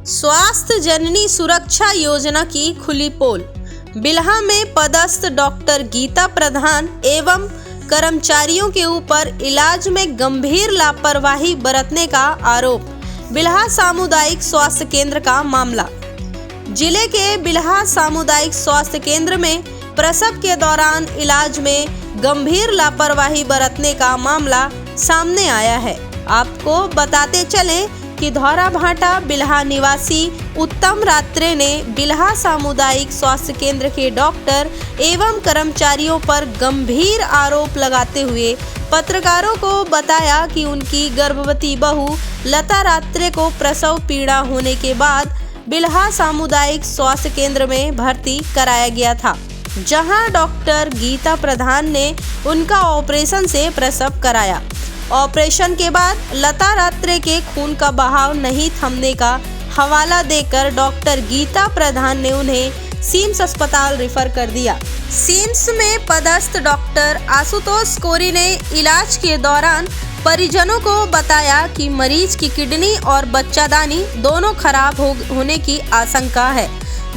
स्वास्थ्य जननी सुरक्षा योजना की खुली पोल। बिल्हा में पदस्थ डॉक्टर गीता प्रधान एवं कर्मचारियों के ऊपर इलाज में गंभीर लापरवाही बरतने का आरोप। बिल्हा सामुदायिक स्वास्थ्य केंद्र का मामला। जिले के बिल्हा सामुदायिक स्वास्थ्य केंद्र में प्रसव के दौरान इलाज में गंभीर लापरवाही बरतने का मामला सामने आया है। आपको बताते चलें कि धौरा भाटा बिल्हा निवासी उत्तम रात्रे ने बिल्हा सामुदायिक स्वास्थ्य केंद्र के डॉक्टर एवं कर्मचारियों पर गंभीर आरोप लगाते हुए पत्रकारों को बताया कि उनकी गर्भवती बहू लता रात्रे को प्रसव पीड़ा होने के बाद बिल्हा सामुदायिक स्वास्थ्य केंद्र में भर्ती कराया गया था, जहां डॉक्टर गीता प्रधान ने उनका ऑपरेशन से प्रसव कराया। ऑपरेशन के बाद लता रात्रे के खून का बहाव नहीं थमने का हवाला देकर डॉक्टर गीता प्रधान ने उन्हें सिम्स अस्पताल रेफर कर दिया। सिम्स में पदस्थ डॉक्टर आशुतोष कोरी ने इलाज के दौरान परिजनों को बताया कि मरीज की किडनी और बच्चादानी दोनों खराब होने की आशंका है,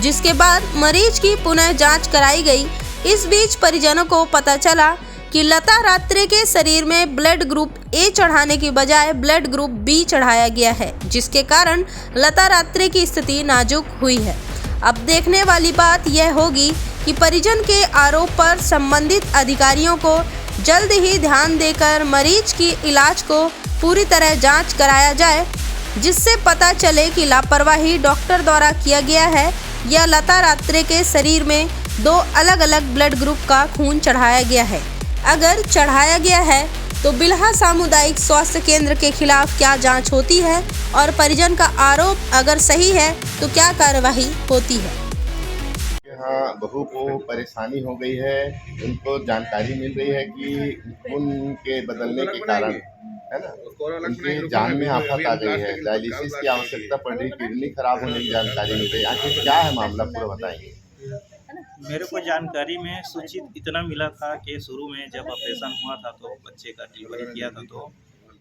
जिसके बाद मरीज की पुनः जांच कराई गई। इस बीच परिजनों को पता चला कि लता रात्रे के शरीर में ब्लड ग्रुप ए चढ़ाने की बजाय ब्लड ग्रुप बी चढ़ाया गया है, जिसके कारण लता रात्रे की स्थिति नाजुक हुई है। अब देखने वाली बात यह होगी कि परिजन के आरोप पर संबंधित अधिकारियों को जल्द ही ध्यान देकर मरीज की इलाज को पूरी तरह जांच कराया जाए, जिससे पता चले कि लापरवाही डॉक्टर द्वारा किया गया है या लता रात्रे के शरीर में दो अलग अलग ब्लड ग्रुप का खून चढ़ाया गया है। अगर चढ़ाया गया है तो बिल्हा सामुदायिक स्वास्थ्य केंद्र के खिलाफ क्या जांच होती है और परिजन का आरोप अगर सही है तो क्या कार्यवाही होती है। यहाँ बहू को परेशानी हो गई है, उनको जानकारी मिल रही है कि खून के बदलने के कारण है ना उनकी जान में आफत आ गई है, डायलिसिस की आवश्यकता पड़ रही, किडनी खराब होने की जानकारी मिल रही है। आखिर क्या है मामला, पूरा बताएंगे। मेरे को जानकारी में सूचित इतना मिला था कि शुरू में जब ऑपरेशन हुआ था तो बच्चे का डिलीवरी किया था तो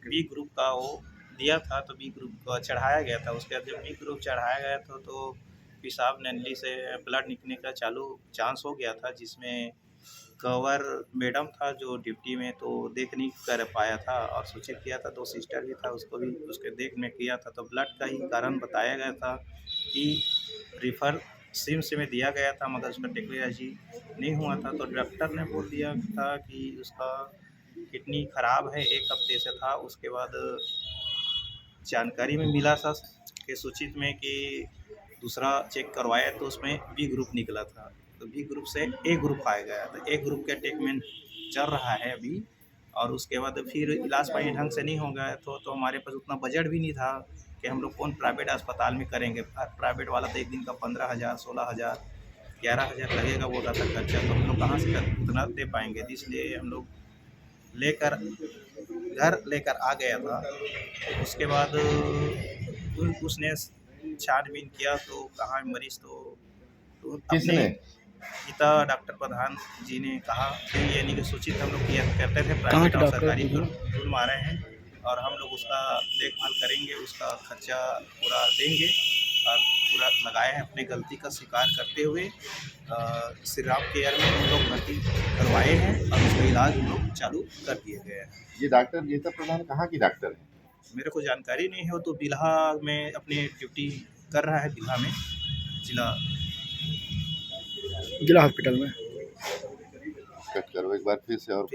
बी ग्रुप का वो दिया था, तो बी ग्रुप को चढ़ाया गया था। उसके बाद जब बी ग्रुप चढ़ाया गया था तो पेशाब नली से ब्लड निकलने का चांस हो गया था, जिसमें कवर मैडम था जो ड्यूटी में तो देख नहीं कर पाया था और सूचित किया था। तो सिस्टर भी था, उसको भी उसके देख में किया था। तो ब्लड का ही कारण बताया गया था कि रिफ़र सिम्स में दिया गया था, मगर उसका टेक्नोलॉजी नहीं हुआ था। तो डॉक्टर ने बोल दिया था कि उसका किडनी ख़राब है, 1 हफ्ते से था। उसके बाद जानकारी में मिला था कि सूचित में कि दूसरा चेक करवाया तो उसमें बी ग्रुप निकला था, तो बी ग्रुप से ए ग्रुप पाया गया। तो ए ग्रुप का ट्रीटमेंट चल रहा है अभी, और उसके बाद फिर इलाज पानी ढंग से नहीं हो गया तो हमारे पास उतना बजट भी नहीं था कि हम लोग कौन प्राइवेट अस्पताल में करेंगे। प्राइवेट वाला तो एक दिन का 15,000, 16,000, 11,000 लगेगा बोला था खर्चा, तो हम लोग कहाँ से उतना दे पाएंगे। इसलिए हम लोग घर लेकर आ गया था। उसके बाद उसने छानबीन किया तो कहाँ मरीज तो किसने? गीता डॉक्टर प्रधान जी ने कहा कि यानी कि सूचित हम लोग किया करते थे प्राइवेट और सरकारी ढूंढ मारे हैं और हम लोग उसका देखभाल करेंगे, उसका खर्चा पूरा देंगे और पूरा लगाए हैं। अपनी गलती का स्वीकार करते हुए श्री राम केयर में हम लोग भर्ती करवाए हैं और उसका इलाज हम लोग चालू कर दिए गए हैं। ये डॉक्टर गीता प्रधान कहाँ की डॉक्टर है? मेरे को जानकारी नहीं है, वो तो बिल्हा में अपनी ड्यूटी कर रहा है, बिल्हा में जिला हॉस्पिटल में। कट करो एक बार फिर से और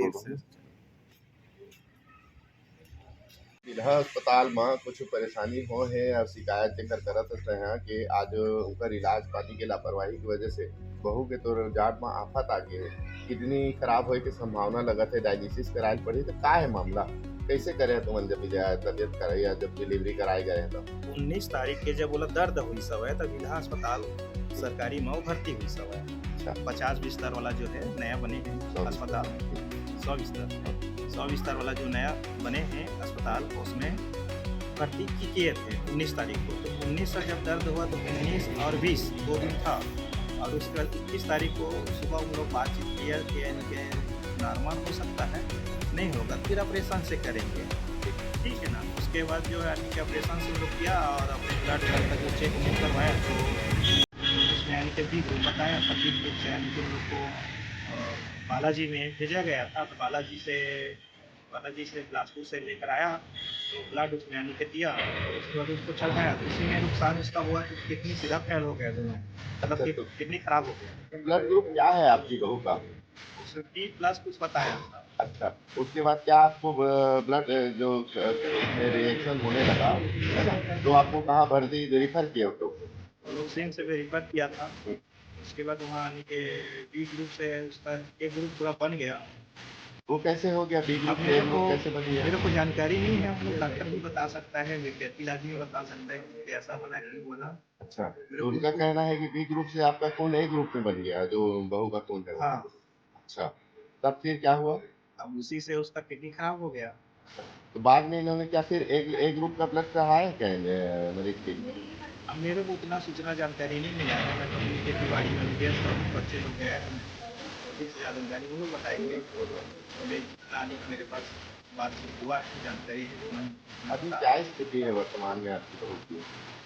बिल्हा अस्पताल में कुछ परेशानी हो है और शिकायत करत रहे कि आज उनकर इलाज पानी के लापरवाही की वजह से बहू के तो जाट में आफत आ गई है, किडनी खराब होने की संभावना लगत है, डायलिसिस कराए पड़ी। तो क्या है मामला, कैसे करे तुम जब तबियत कराई या जब डिलीवरी कराए गए? तो 19 तारीख के जब बोला दर्द हुई सब है तो बिल्हा अस्पताल सरकारी में भर्ती हुई सब है। 50 बिस्तर वाला जो है नया बने हैं अस्पताल, 100 बिस्तर वाला जो नया बने हैं अस्पताल, उसमें भर्ती किए थे 19 तारीख को। तो 19 का जब दर्द हुआ तो 19 और 20 2 दिन था, और उसके बाद 21 तारीख को सुबह हम लोग बातचीत किया कि नॉर्मल हो सकता है, नहीं होगा फिर ऑपरेशन से करेंगे, ठीक है ना। उसके बाद जो है यानी कि ऑपरेशन शुरू किया और अपने ब्लड का जो चेक उन्हें करवाया तो उसमें यानी कि बी ग्रुप बताया, तब बी ग्रुप से यानी कि हम लोग को बालाजी में भेजा गया था। तो बालाजी से बिलासपुर से लेकर आया तो ब्लड उसमें यानी कि दिया, तो उसके बाद उसको चढ़ाया तो इसी में नुकसान इसका हुआ कि किडनी सीधा फेल हो गया दोनों, मतलब कि किडनी खराब हो गया। ब्लड ग्रुप क्या है आपकी बहू का? उसमें बी प्लस कुछ बताया था। अच्छा, उसके बाद क्या आपको ब्लड जो रिएक्शन होने लगा तो आपको कहाँ भर्ती रेफर किया तो? लोग सेम से वेरीफाई किया था। उसके बाद वहाँ यानी कि बी ग्रुप से उसका ए ग्रुप पूरा बन गया। वो कैसे हो गया? बी ग्रुप अब से ग्रुप कैसे बन गया? मेरे को जानकारी नहीं है, हम लोग डॉक्टर भी बता सकता है, व्यक्ति इलाज भी बता सकता है कि ऐसा बना क्यों बना। अच्छा, तो उनका कहना है कि बी ग्रुप से आपका खून ए ग्रुप में बन गया, जो बहू का खून है। हाँ, अच्छा, तब फिर क्या हुआ? अब उसी से उसका किडनी खराब हो गया। तो बाद में इन्होंने क्या फिर ए ग्रुप का ब्लड चढ़ाया क्या मरीज के? अब मेरे को उतना सूचना जानकारी नहीं मिला है, मैं तो अपनी खेती बाड़ी में व्यस्त हूँ, बच्चे लोग गए हैं, इससे ज़्यादा जानकारी वो लोग बताएंगे। नानी का मेरे पास बातचीत हुआ है, जानकारी है। अभी क्या स्थिति है वर्तमान में आपकी बहू की?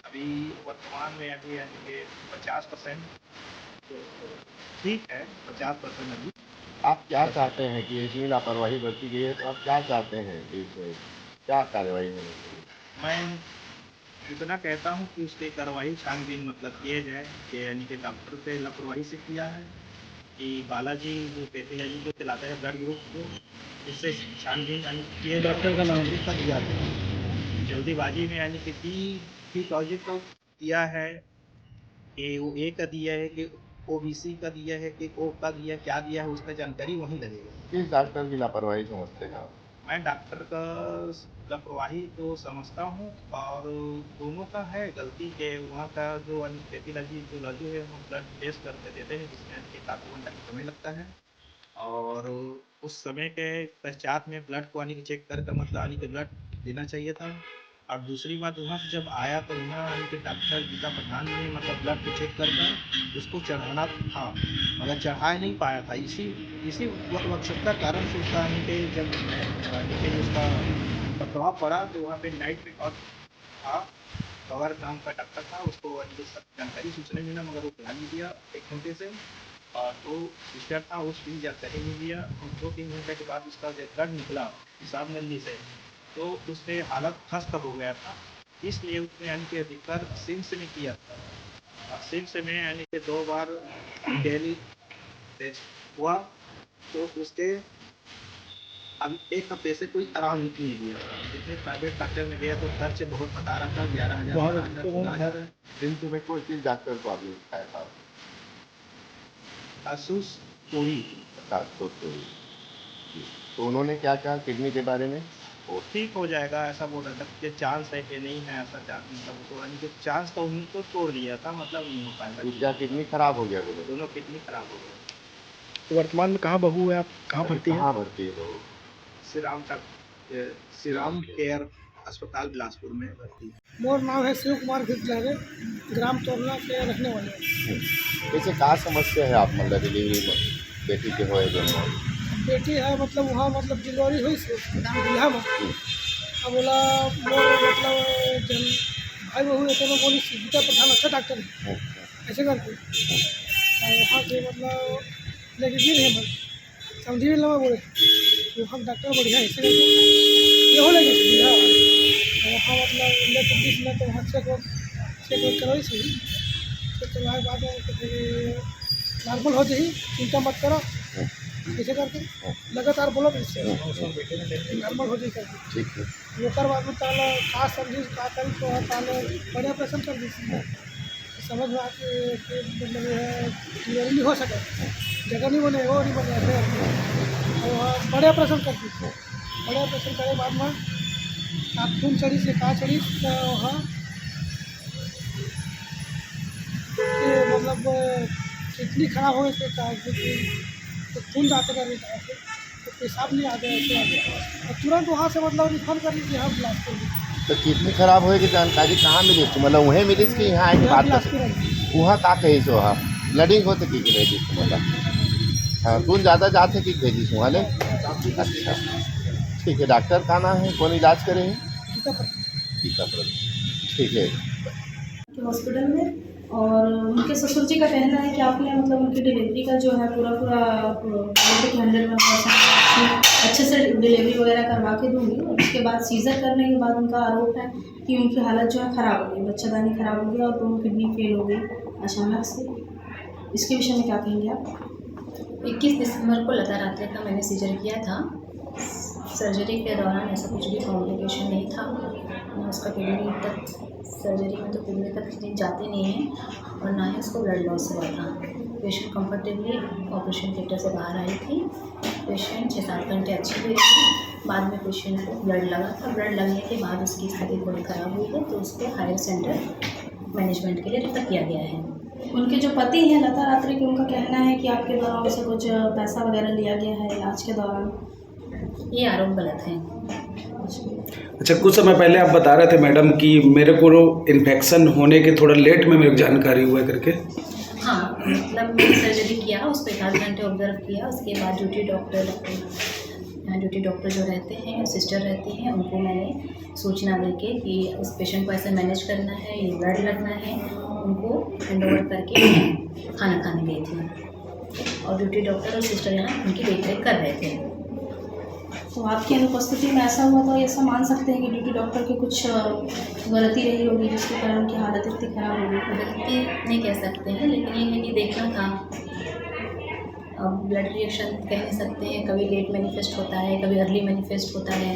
अभी वर्तमान में अभी यानी कि 50% ठीक है, 50% अभी। आप क्या चाहते हैं कि इतनी लापरवाही बरती गई है, तो आप क्या चाहते हैं कि इसमें क्या कार्रवाई होनी चाहिए? मैं इतना कहता हूँ कि उसकी कार्रवाई छानबीन मतलब किए जाए कि यानी कि डॉक्टर से लापरवाही से किया है कि बालाजी जो पैथोलॉजी जो चलाता है ब्लड ग्रुप को, इससे छानबीन यानी किए डॉक्टर का नाम? का दिया है जल्दीबाजी में, यानी कि बी पॉजिटिव दिया है कि वो ए का दिया है कि ओबीसी का दिया है कि ओ का दिया, क्या दिया है उसका जानकारी वहीं लगेगा। किस डॉक्टर की लापरवाही समझते हैं आप? मैं डॉक्टर का लापरवाही तो समझता हूँ, और दोनों का है गलती के वहाँ का जो पैथोलॉजी है वो ब्लड टेस्ट करके देते हैं, जिसमें कि काफ़ी घंटा समय लगता है, और उस समय के पश्चात में ब्लड को यानी चेक कर मतलब यानी कि ब्लड देना चाहिए था। और दूसरी बात वहाँ से जब आया तो वहाँ यानी कि डॉक्टर गीता प्रधान ने मतलब ब्लड को चेक कर उसको चढ़ाना था, मगर चढ़ा नहीं पाया था। इसी इसी आवश्यकता कारण से उसका यानी कि जब यानी कि उसका प्रभाव पड़ा तो वहाँ पे नाइट रिकॉर्ड था, कवर नाम का डॉक्टर था, उसको यानी कि सब जानकारी सूचना मिला, मगर वो बुला नहीं दिया 1 घंटे से। और तो सिस्टर था, उसकी जानकारी नहीं दिया, और 2-3 घंटे के बाद उसका जब ब्लड निकला पेशाब नली से तो उससे हालत खस्त हो गया था, इसलिए उसने यानी कि अधिकतर सिम्स में किया था। और सिम्स में यानी कि 2 बार डेली टेस्ट हुआ तो उसके अभी 1 हफ्ते से कोई आराम नहीं दिया। जितने प्राइवेट डॉक्टर में गया तो खर्च बहुत बता रहा था, 11,000 12,000 दिन में कोई किस डॉक्टर को आपने दिखाया था? आसूस पूरी। तो उन्होंने क्या कहा किडनी के बारे में? वो ठीक हो जाएगा ऐसा बोल रहा था कि चांस है कि नहीं है, ऐसा चांस मतलब तो यानी कि चांस तो उनको तोड़ दिया था, मतलब नहीं हो पाएगा। तो क्या किडनी खराब हो गया बोले? दोनों किडनी खराब हो गए। तो वर्तमान में कहाँ बहू है, आप कहाँ भर्ती है? कहाँ भर्ती है बहू? श्री राम केयर अस्पताल बिलासपुर में भर्ती है। मोर नाम है शिव कुमार गिरजारे, ग्राम तोरला के रहने वाले हैं। वैसे क्या समस्या है आप मतलब डिलीवरी में बेटी के हुए दोनों? बेटी है मतलब वहाँ मतलब डिलीवरी हुई से बिहार में। अब बोला मोर मतलब जन भाई बहू है तो बोली गीता प्रधान अच्छा डॉक्टर है ऐसे करके, और वहाँ से मतलब लेके गिर है समझी लगा बोले वहाँ डॉक्टर बढ़िया ऐसे करके ये हो लगे बिहार वहाँ मतलब लेके बीस में तो वहाँ चेक करवाई थी। चेक करवाए बाद नॉर्मल हो जाए, चिंता मत करो ऐसे करके लगातार बोलो नॉर्मल हो जाए करके। ठीक है, ओकर बाद में ताला का समझी का करी तो ताले बड़े ऑपरेशन कर दी समझ में आके कि मतलब डिलीवरी नहीं हो सके, जगह नहीं बने वो नहीं बने और वहाँ बड़े ऑपरेशन कर दी। बड़े ऑपरेशन करे बाद में आप खून चढ़ी से का चढ़ी तो वहाँ मतलब किडनी खराब हो गई तो खून जाते कर तो पेशाब नहीं आते और तुरंत वहाँ से मतलब रिफंड कर लीजिए हम बिलासपुर में। तो किडनी खराब होए की जानकारी कहाँ मिली थी? मतलब वहीं मिली कि यहाँ आके बात बिलासपुर वहाँ का कही सो हाँ ब्लडिंग होते की भेजी मतलब हाँ खून ज़्यादा जाते कि भेजी वहाँ ले? अच्छा ठीक है, डॉक्टर का नाम है कौन इलाज करे हैं? गीता प्रधान। गीता प्रधान। ठीक है। के हॉस्पिटल में, और उनके ससुर जी का कहना है कि आपने मतलब उनकी डिलीवरी का जो है पूरा हैंडल में अच्छे से डिलीवरी वगैरह करवा के दूँगी, और उसके बाद सीज़र करने के बाद उनका आरोप है कि उनकी हालत जो है ख़राब हो गई, बच्चादानी ख़राब हो गया और दोनों किडनी फेल हो गई अचानक से। इसके विषय में क्या कहेंगे आप? 21 दिसंबर को लता रात्रि का मैंने सीजर किया था। सर्जरी के दौरान ऐसा कुछ भी कॉम्प्लिकेशन नहीं था, ना उसका किडनी तक, सर्जरी में तो किडनी तक किडनी जाती नहीं है, और ना ही उसको ब्लड लॉस हुआ था। पेशेंट कंफर्टेबली ऑपरेशन थिएटर से बाहर आई थी। पेशेंट 6-7 घंटे अच्छी हुई थी। बाद में पेशेंट को ब्लड लगा था। ब्लड लगने के बाद उसकी स्थिति थोड़ी ख़राब हुई है, तो उसको हायर सेंटर मैनेजमेंट के लिए रेफर किया गया है। उनके जो पति हैं लता रात्रि के, उनका कहना है कि आपके द्वारा उनसे कुछ पैसा वगैरह लिया गया है इलाज के दौरान। ये आरोप गलत है। अच्छा, कुछ समय पहले आप बता रहे थे मैडम कि मेरे को इन्फेक्शन होने के थोड़ा लेट में मेरे को जानकारी हुआ करके। हाँ, मतलब मैंने सर्जरी किया, उसको 1 आध घंटे ऑब्जर्व किया। उसके बाद ड्यूटी डॉक्टर जो रहते हैं, सिस्टर रहती हैं, उनको मैंने सूचना देके कि उस पेशेंट को ऐसे मैनेज करना है, ये ब्लड लगना है, उनको हैंड ओवर करके मैं खाना खाने गई थी, और ड्यूटी डॉक्टर और सिस्टर यहाँ उनकी देखरेख कर रहे थे। तो आपकी अनुपस्थिति में ऐसा हुआ, तो ऐसा मान सकते हैं कि ड्यूटी डॉक्टर की कुछ गलती रही होगी जिसके कारण उनकी हालत इतनी ख़राब हो गई? गलती नहीं कह सकते हैं, लेकिन ये है कि देखना था। अब ब्लड रिएक्शन कह नहीं सकते हैं, कभी लेट मैनिफेस्ट होता है, कभी अर्ली मैनिफेस्ट होता है।